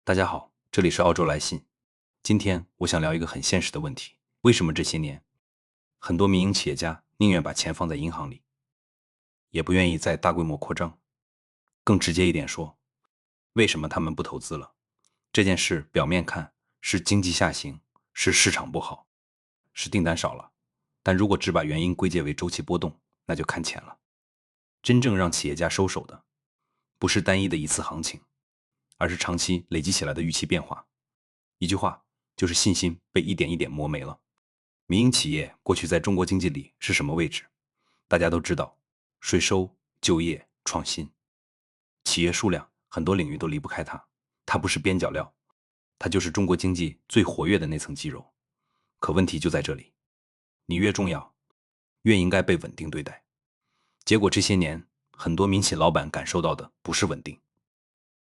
大家好，这里是澳洲来信。今天我想聊一个很现实的问题：为什么这些年很多民营企业家宁愿把钱放在银行里，也不愿意再大规模扩张？更直接一点说，为什么他们不投资了？这件事表面看是经济下行，是市场不好，是订单少了，但如果只把原因归结为周期波动，那就看钱了。真正让企业家收手的，不是单一的一次行情，而是长期累积起来的预期变化。一句话，就是信心被一点一点磨没了。民营企业过去在中国经济里是什么位置？大家都知道，税收、就业、创新，企业数量很多领域都离不开它。它不是边角料，它就是中国经济最活跃的那层肌肉。可问题就在这里，你越重要，越应该被稳定对待。结果这些年，很多民企老板感受到的不是稳定，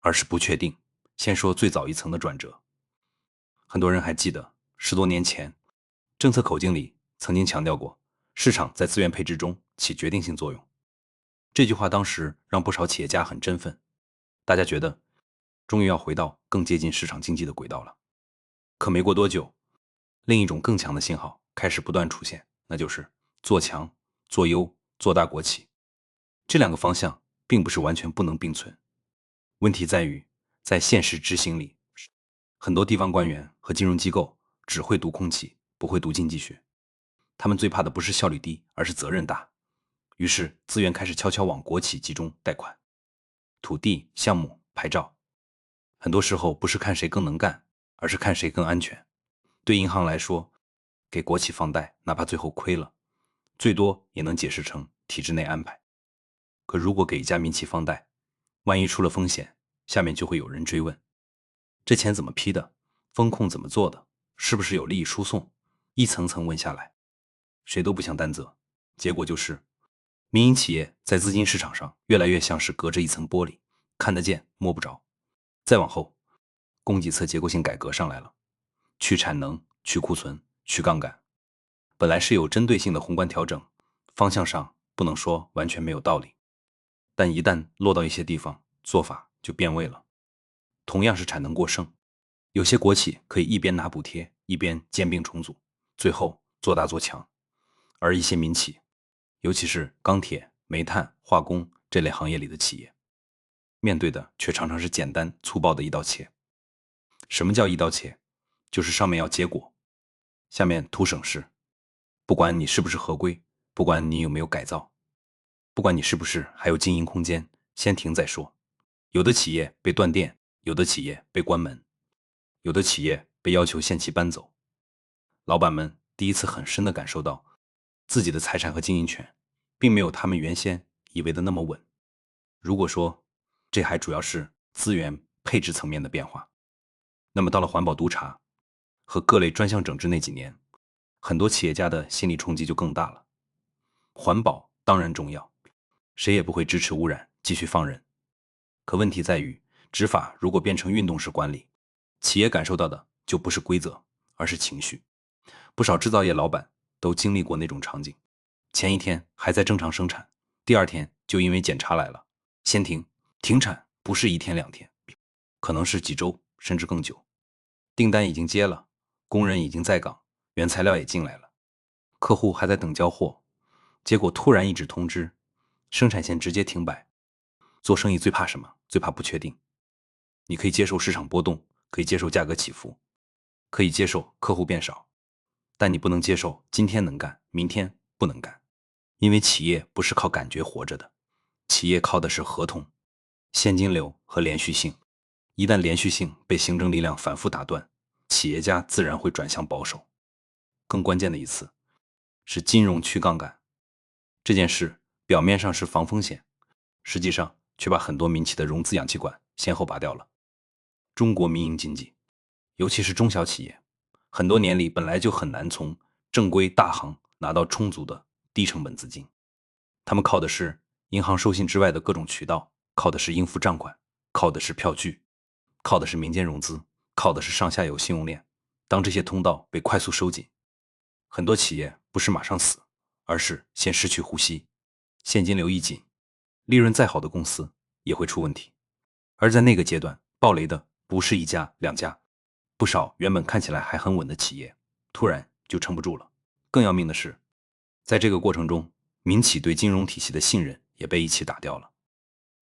而是不确定。先说最早一层的转折，很多人还记得10多年前，政策口径里曾经强调过，市场在资源配置中起决定性作用。这句话当时让不少企业家很振奋，大家觉得终于要回到更接近市场经济的轨道了。可没过多久，另一种更强的信号开始不断出现，那就是做强、做优、做大国企。这两个方向并不是完全不能并存，问题在于在现实执行里，很多地方官员和金融机构只会读空气，不会读经济学。他们最怕的不是效率低，而是责任大。于是资源开始悄悄往国企集中贷款，土地、项目、牌照，很多时候不是看谁更能干，而是看谁更安全。对银行来说，给国企放贷，哪怕最后亏了，最多也能解释成体制内安排。可如果给一家民企放贷，万一出了风险，下面就会有人追问：这钱怎么批的？风控怎么做的？是不是有利益输送？一层层问下来，谁都不想担责。结果就是民营企业在资金市场上越来越像是隔着一层玻璃，看得见摸不着。再往后，供给侧结构性改革上来了，去产能、去库存、去杠杆，本来是有针对性的宏观调整，方向上不能说完全没有道理，但一旦落到一些地方，做法就变味了。同样是产能过剩，有些国企可以一边拿补贴，一边兼并重组，最后做大做强，而一些民企，尤其是钢铁、煤炭、化工这类行业里的企业，面对的却常常是简单粗暴的一刀切。什么叫一刀切？就是上面要结果，下面图省事，不管你是不是合规，不管你有没有改造，不管你是不是还有经营空间，先停再说。有的企业被断电，有的企业被关门，有的企业被要求限期搬走。老板们第一次很深地感受到，自己的财产和经营权并没有他们原先以为的那么稳。如果说这还主要是资源配置层面的变化，那么到了环保督查和各类专项整治那几年，很多企业家的心理冲击就更大了。环保当然重要，谁也不会支持污染继续放任。可问题在于，执法如果变成运动式管理，企业感受到的就不是规则，而是情绪。不少制造业老板都经历过那种场景，前一天还在正常生产，第二天就因为检查来了，先停。停产不是1天2天，可能是几周甚至更久。订单已经接了，工人已经在岗，原材料也进来了，客户还在等交货，结果突然一纸通知，生产线直接停摆。做生意最怕什么？最怕不确定。你可以接受市场波动，可以接受价格起伏，可以接受客户变少，但你不能接受今天能干，明天不能干。因为企业不是靠感觉活着的，企业靠的是合同、现金流和连续性。一旦连续性被行政力量反复打断，企业家自然会转向保守。更关键的一次是金融去杠杆。这件事表面上是防风险，实际上却把很多民企的融资氧气管先后拔掉了。中国民营经济，尤其是中小企业，很多年里本来就很难从正规大行拿到充足的低成本资金，他们靠的是银行授信之外的各种渠道，靠的是应付账款，靠的是票据，靠的是民间融资，靠的是上下游信用链。当这些通道被快速收紧，很多企业不是马上死，而是先失去呼吸。现金流一紧，利润再好的公司也会出问题。而在那个阶段，暴雷的不是一家两家，不少原本看起来还很稳的企业，突然就撑不住了。更要命的是，在这个过程中，民企对金融体系的信任也被一起打掉了。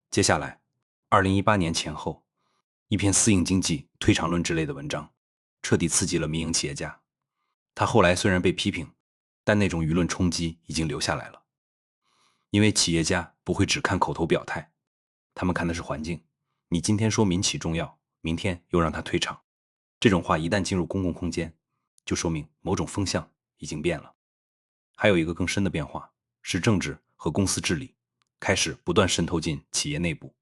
接下来，2018年前后，一篇私营经济推场论之类的文章，彻底刺激了民营企业家。他后来虽然被批评，但那种舆论冲击已经留下来了。因为企业家不会只看口头表态，他们看的是环境。你今天说民企重要，明天又让他退场，这种话一旦进入公共空间，就说明某种风向已经变了。还有一个更深的变化，是政治和公司治理开始不断渗透进企业内部，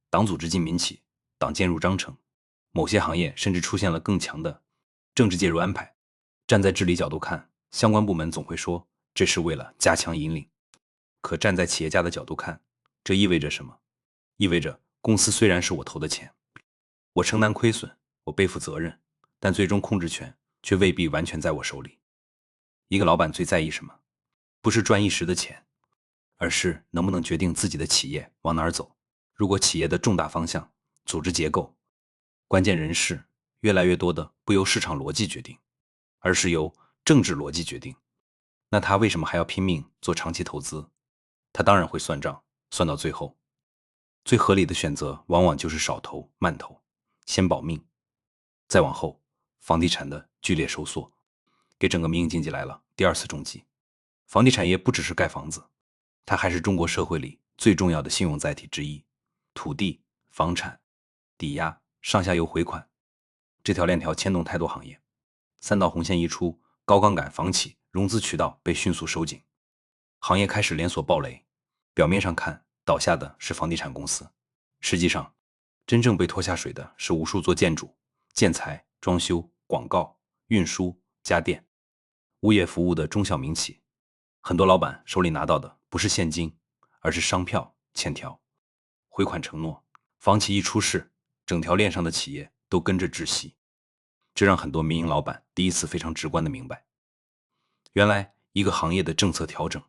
党组织进民企，党建入章程，某些行业甚至出现了更强的政治介入安排。站在治理角度看，相关部门总会说这是为了加强引领，可站在企业家的角度看，这意味着什么？意味着公司虽然是我投的钱，我承担亏损，我背负责任，但最终控制权却未必完全在我手里。一个老板最在意什么？不是赚一时的钱，而是能不能决定自己的企业往哪儿走。如果企业的重大方向、组织结构、关键人事越来越多的不由市场逻辑决定，而是由政治逻辑决定，那他为什么还要拼命做长期投资？他当然会算账，算到最后，最合理的选择往往就是少投慢投，先保命。再往后，房地产的剧烈收缩，给整个民营经济来了第二次重击。房地产业不只是盖房子，它还是中国社会里最重要的信用载体之一。土地、房产、抵押、上下游回款，这条链条牵动太多行业。三道红线一出，高杠杆房企融资渠道被迅速收紧，行业开始连锁暴雷。表面上看，倒下的是房地产公司，实际上，真正被拖下水的是无数做建筑、建材、装修、广告、运输、家电、物业服务的中小民企。很多老板手里拿到的不是现金，而是商票、欠条、回款承诺。房企一出事，整条链上的企业都跟着窒息。这让很多民营老板第一次非常直观地明白，原来一个行业的政策调整，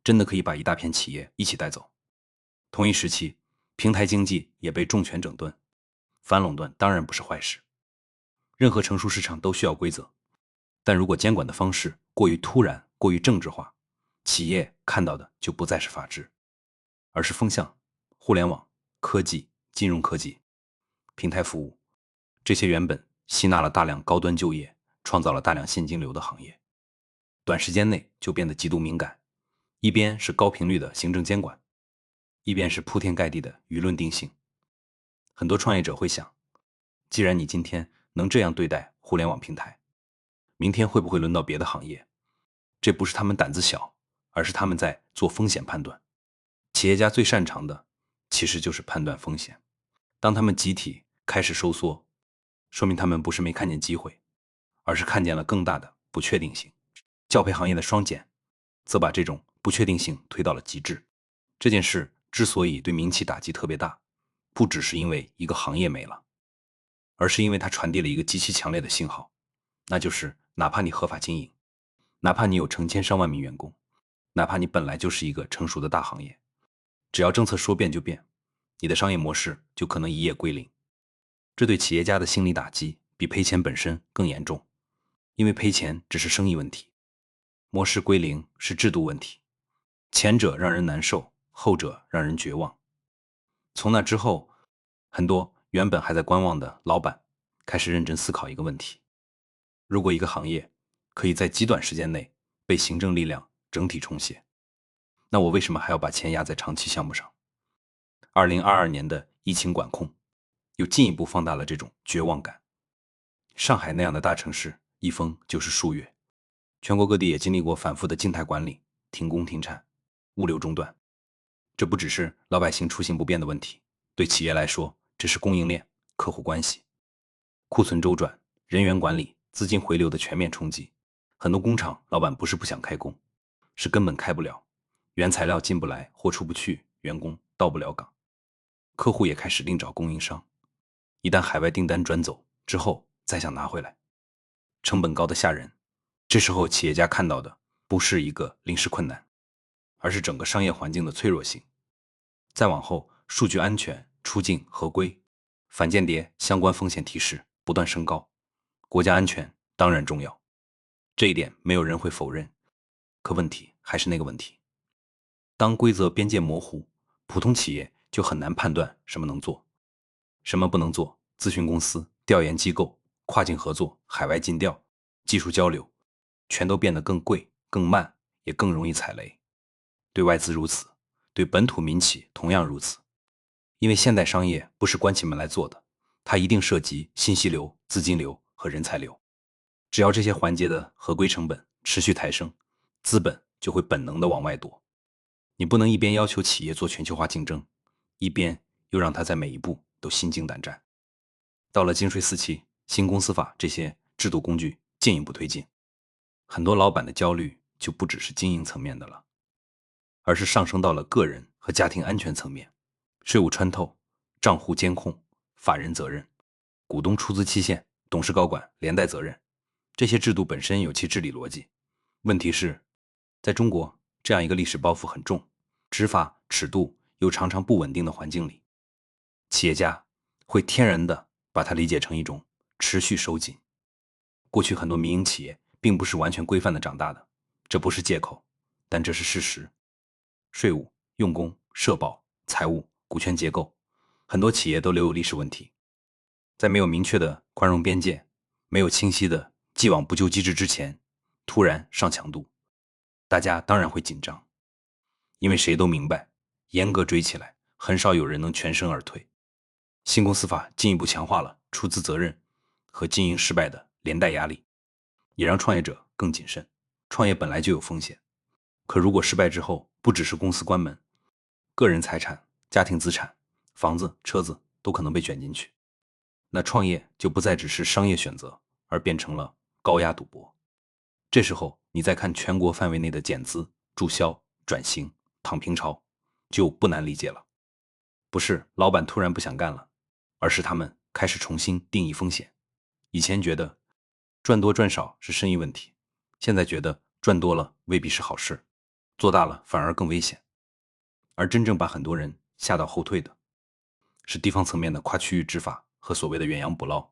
真的可以把一大片企业一起带走。同一时期，平台经济也被重拳整顿。反垄断当然不是坏事，任何成熟市场都需要规则，但如果监管的方式过于突然、过于政治化，企业看到的就不再是法治，而是风向、互联网、科技、金融科技、平台服务，这些原本吸纳了大量高端就业、创造了大量现金流的行业，短时间内就变得极度敏感。一边是高频率的行政监管，一边是铺天盖地的舆论定性。很多创业者会想，既然你今天能这样对待互联网平台，明天会不会轮到别的行业？这不是他们胆子小，而是他们在做风险判断。企业家最擅长的其实就是判断风险。当他们集体开始收缩，说明他们不是没看见机会，而是看见了更大的不确定性。教培行业的双减则把这种不确定性推到了极致。这件事之所以对民企打击特别大，不只是因为一个行业没了，而是因为它传递了一个极其强烈的信号，那就是哪怕你合法经营，哪怕你有成千上万名员工，哪怕你本来就是一个成熟的大行业，只要政策说变就变，你的商业模式就可能一夜归零。这对企业家的心理打击比赔钱本身更严重，因为赔钱只是生意问题，模式归零是制度问题。前者让人难受，后者让人绝望。从那之后，很多原本还在观望的老板开始认真思考一个问题：如果一个行业可以在极短时间内被行政力量整体重写，那我为什么还要把钱压在长期项目上？2022年的疫情管控又进一步放大了这种绝望感。上海那样的大城市，一封就是数月，全国各地也经历过反复的静态管理、停工停产、物流中断。这不只是老百姓出行不便的问题，对企业来说，这是供应链、客户关系、库存周转、人员管理、资金回流的全面冲击。很多工厂老板不是不想开工，是根本开不了，原材料进不来，货出不去，员工到不了岗。客户也开始另找供应商，一旦海外订单转走之后，再想拿回来，成本高得吓人。这时候企业家看到的不是一个临时困难，而是整个商业环境的脆弱性。再往后，数据安全、出境合规、反间谍相关风险提示不断升高，国家安全当然重要，这一点没有人会否认。可问题还是那个问题，当规则边界模糊，普通企业就很难判断什么能做，什么不能做。咨询公司、调研机构、跨境合作、海外尽调、技术交流，全都变得更贵、更慢，也更容易踩雷。对外资如此，对本土民企同样如此。因为现代商业不是关起门来做的，它一定涉及信息流、资金流和人才流。只要这些环节的合规成本持续抬升，资本就会本能地往外躲。你不能一边要求企业做全球化竞争，一边又让它在每一步都心惊胆战。到了京税四期、新公司法这些制度工具进一步推进，很多老板的焦虑就不只是经营层面的了，而是上升到了个人和家庭安全层面。税务穿透、账户监控、法人责任、股东出资期限、董事高管连带责任，这些制度本身有其治理逻辑。问题是，在中国这样一个历史包袱很重、执法尺度又常常不稳定的环境里，企业家会天然地把它理解成一种持续收紧。过去很多民营企业并不是完全规范地长大的，这不是借口，但这是事实。税务、用工、社保、财务、股权结构，很多企业都留有历史问题。在没有明确的宽容边界，没有清晰的既往不咎机制之前，突然上强度，大家当然会紧张。因为谁都明白，严格追起来，很少有人能全身而退。新公司法进一步强化了出资责任和经营失败的连带压力，也让创业者更谨慎。创业本来就有风险，可如果失败之后，不只是公司关门，个人财产、家庭资产、房子、车子都可能被卷进去，那创业就不再只是商业选择，而变成了高压赌博。这时候你再看全国范围内的减资、注销、转型、躺平潮，就不难理解了。不是老板突然不想干了，而是他们开始重新定义风险。以前觉得赚多赚少是生意问题，现在觉得赚多了未必是好事，做大了反而更危险。而真正把很多人吓到后退的，是地方层面的跨区域执法和所谓的远洋捕捞。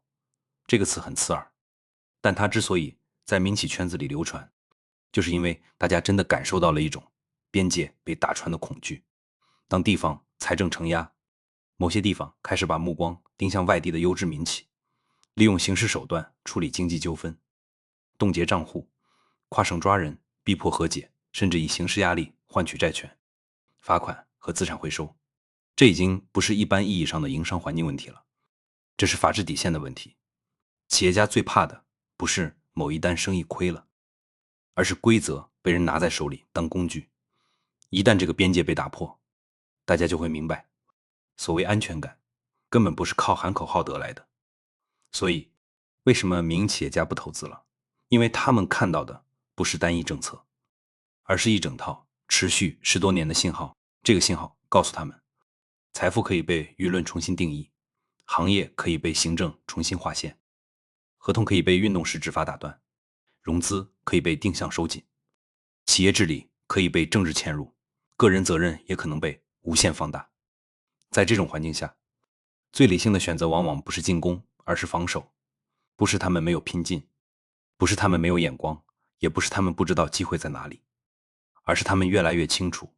这个词很刺耳，但它之所以在民企圈子里流传，就是因为大家真的感受到了一种边界被打穿的恐惧。当地方财政承压，某些地方开始把目光盯向外地的优质民企，利用刑事手段处理经济纠纷，冻结账户，跨省抓人，逼迫和解，甚至以刑事压力换取债权、罚款和资产回收。这已经不是一般意义上的营商环境问题了，这是法治底线的问题。企业家最怕的不是某一单生意亏了，而是规则被人拿在手里当工具。一旦这个边界被打破，大家就会明白，所谓安全感根本不是靠喊口号得来的。所以为什么民营企业家不投资了？因为他们看到的不是单一政策，而是一整套持续10多年的信号。这个信号告诉他们，财富可以被舆论重新定义，行业可以被行政重新划线，合同可以被运动式执法打断，融资可以被定向收紧，企业治理可以被政治嵌入，个人责任也可能被无限放大。在这种环境下，最理性的选择往往不是进攻，而是防守。不是他们没有拼劲，不是他们没有眼光，也不是他们不知道机会在哪里，而是他们越来越清楚，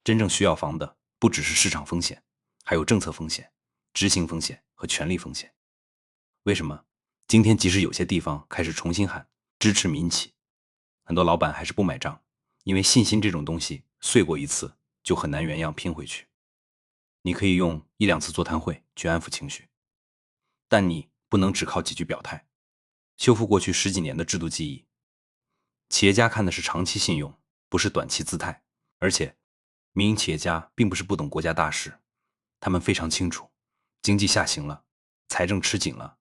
真正需要防的不只是市场风险，还有政策风险、执行风险和权力风险。为什么今天即使有些地方开始重新喊支持民企，很多老板还是不买账？因为信心这种东西碎过一次就很难原样拼回去。你可以用1、2次座谈会去安抚情绪，但你不能只靠几句表态修复过去10几年的制度记忆。企业家看的是长期信用，不是短期姿态。而且民营企业家并不是不懂国家大事，他们非常清楚，经济下行了，财政吃紧了，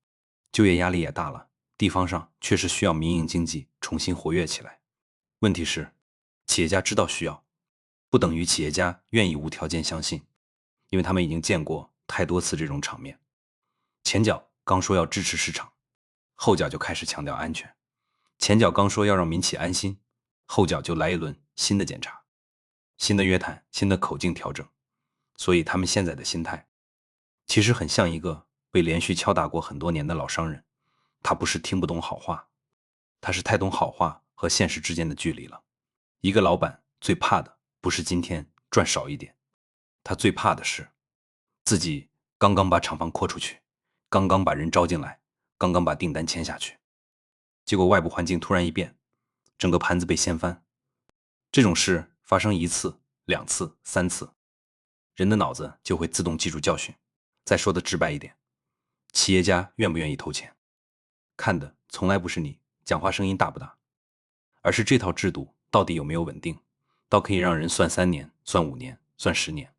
就业压力也大了，地方上确实需要民营经济重新活跃起来。问题是，企业家知道需要，不等于企业家愿意无条件相信，因为他们已经见过太多次这种场面。前脚刚说要支持市场，后脚就开始强调安全；前脚刚说要让民企安心，后脚就来一轮新的检查、新的约谈、新的口径调整。所以他们现在的心态，其实很像一个被连续敲打过很多年的老商人，他不是听不懂好话，他是太懂好话和现实之间的距离了。一个老板最怕的不是今天赚少一点，他最怕的是自己刚刚把厂房扩出去，刚刚把人招进来，刚刚把订单签下去，结果外部环境突然一变，整个盘子被掀翻。这种事发生1次、2次、3次，人的脑子就会自动记住教训。再说的直白一点，企业家愿不愿意投钱，看的从来不是你讲话声音大不大，而是这套制度到底有没有稳定，到可以让人算3年、算5年、算10年。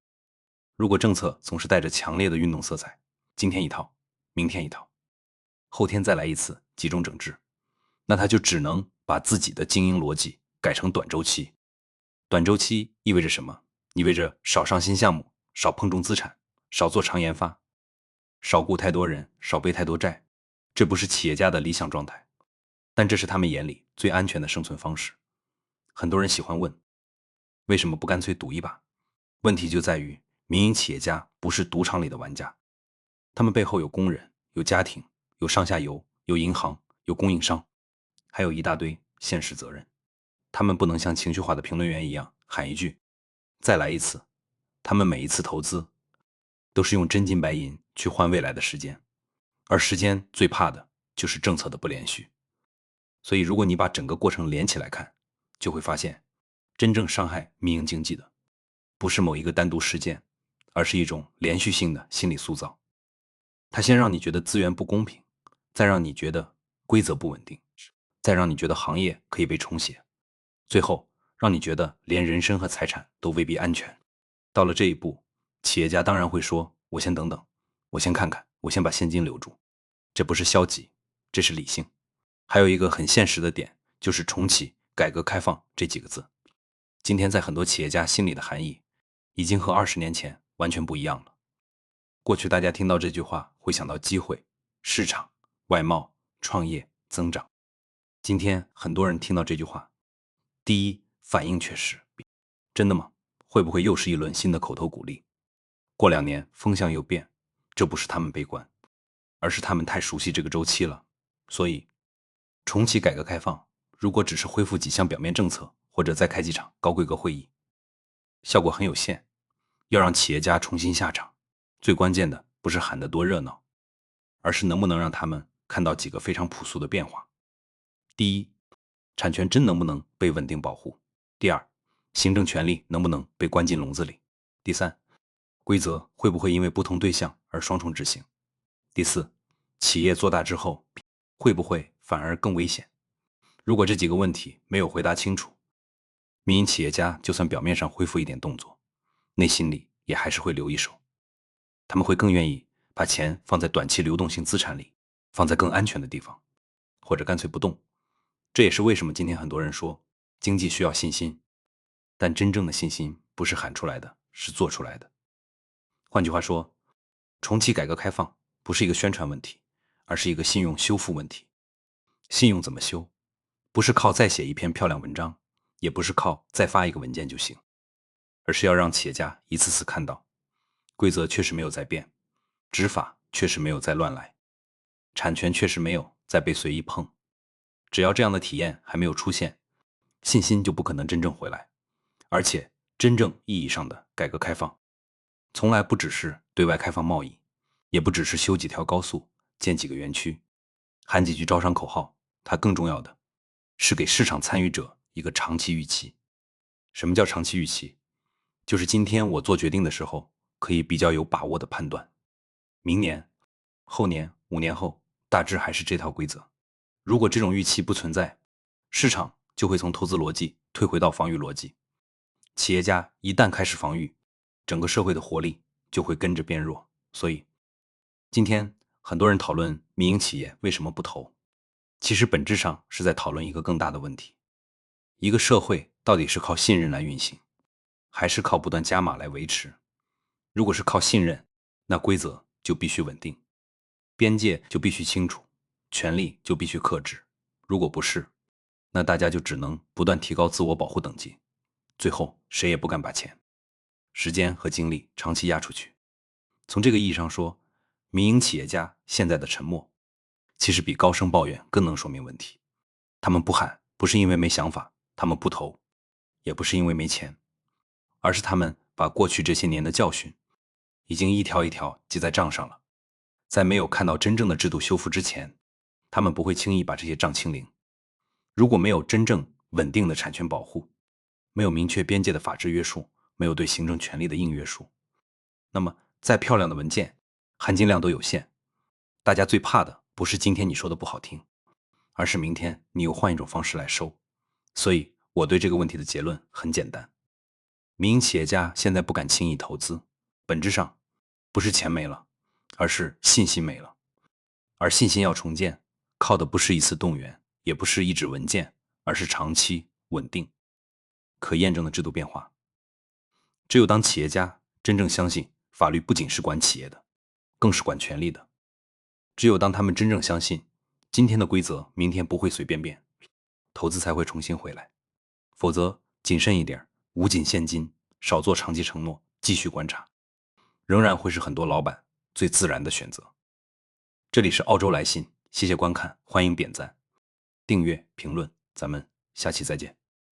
如果政策总是带着强烈的运动色彩，今天一套，明天一套，后天再来一次集中整治，那他就只能把自己的经营逻辑改成短周期。短周期意味着什么？意味着少上新项目，少碰重资产，少做长研发，少雇太多人，少背太多债。这不是企业家的理想状态，但这是他们眼里最安全的生存方式。很多人喜欢问，为什么不干脆赌一把？问题就在于民营企业家不是赌场里的玩家，他们背后有工人，有家庭，有上下游，有银行，有供应商，还有一大堆现实责任。他们不能像情绪化的评论员一样喊一句再来一次，他们每一次投资都是用真金白银去换未来的时间，而时间最怕的就是政策的不连续。所以如果你把整个过程连起来看，就会发现真正伤害民营经济的不是某一个单独事件，而是一种连续性的心理塑造。它先让你觉得资源不公平，再让你觉得规则不稳定，再让你觉得行业可以被重写，最后让你觉得连人身和财产都未必安全。到了这一步，企业家当然会说，我先等等，我先看看，我先把现金留住。这不是消极，这是理性。还有一个很现实的点，就是重启改革开放这几个字，今天在很多企业家心里的含义已经和20年前完全不一样了。过去大家听到这句话会想到机会、市场、外贸、创业、增长。今天很多人听到这句话，第一反应却是，真的吗？会不会又是一轮新的口头鼓励？过2年风向又变，这不是他们悲观，而是他们太熟悉这个周期了。所以重启改革开放，如果只是恢复几项表面政策，或者再开几场高规格会议，效果很有限。要让企业家重新下场，最关键的不是喊得多热闹，而是能不能让他们看到几个非常朴素的变化。第一，产权真能不能被稳定保护？第二，行政权力能不能被关进笼子里？第三，规则会不会因为不同对象而双重执行？第四，企业做大之后会不会反而更危险？如果这几个问题没有回答清楚，民营企业家就算表面上恢复一点动作，内心里也还是会留一手。他们会更愿意把钱放在短期流动性资产里，放在更安全的地方，或者干脆不动。这也是为什么今天很多人说经济需要信心，但真正的信心不是喊出来的，是做出来的。换句话说，重启改革开放不是一个宣传问题，而是一个信用修复问题。信用怎么修？不是靠再写一篇漂亮文章，也不是靠再发一个文件就行，而是要让企业家一次次看到，规则确实没有在变，执法确实没有再乱来，产权确实没有再被随意碰。只要这样的体验还没有出现，信心就不可能真正回来。而且真正意义上的改革开放，从来不只是对外开放贸易，也不只是修几条高速、建几个园区、喊几句招商口号，它更重要的是给市场参与者一个长期预期。什么叫长期预期？就是今天我做决定的时候，可以比较有把握的判断，明年、后年、5年后，大致还是这套规则。如果这种预期不存在，市场就会从投资逻辑退回到防御逻辑。企业家一旦开始防御，整个社会的活力就会跟着变弱。所以，今天很多人讨论民营企业为什么不投，其实本质上是在讨论一个更大的问题：一个社会到底是靠信任来运行，还是靠不断加码来维持？如果是靠信任，那规则就必须稳定，边界就必须清楚，权力就必须克制。如果不是，那大家就只能不断提高自我保护等级，最后谁也不敢把钱、时间和精力长期压出去。从这个意义上说，民营企业家现在的沉默，其实比高声抱怨更能说明问题。他们不喊，不是因为没想法，他们不投，也不是因为没钱，而是他们把过去这些年的教训，已经一条一条记在账上了。在没有看到真正的制度修复之前，他们不会轻易把这些账清零。如果没有真正稳定的产权保护，没有明确边界的法治约束，没有对行政权力的硬约束，那么再漂亮的文件，含金量都有限。大家最怕的不是今天你说的不好听，而是明天你又换一种方式来收。所以我对这个问题的结论很简单：民营企业家现在不敢轻易投资，本质上不是钱没了，而是信心没了。而信心要重建，靠的不是一次动员，也不是一纸文件，而是长期稳定、可验证的制度变化。只有当企业家真正相信法律不仅是管企业的，更是管权力的，只有当他们真正相信今天的规则明天不会随便变，投资才会重新回来。否则谨慎一点，捂紧现金，少做长期承诺，继续观察，仍然会是很多老板最自然的选择。这里是澳洲来信，谢谢观看，欢迎点赞、订阅、评论，咱们下期再见。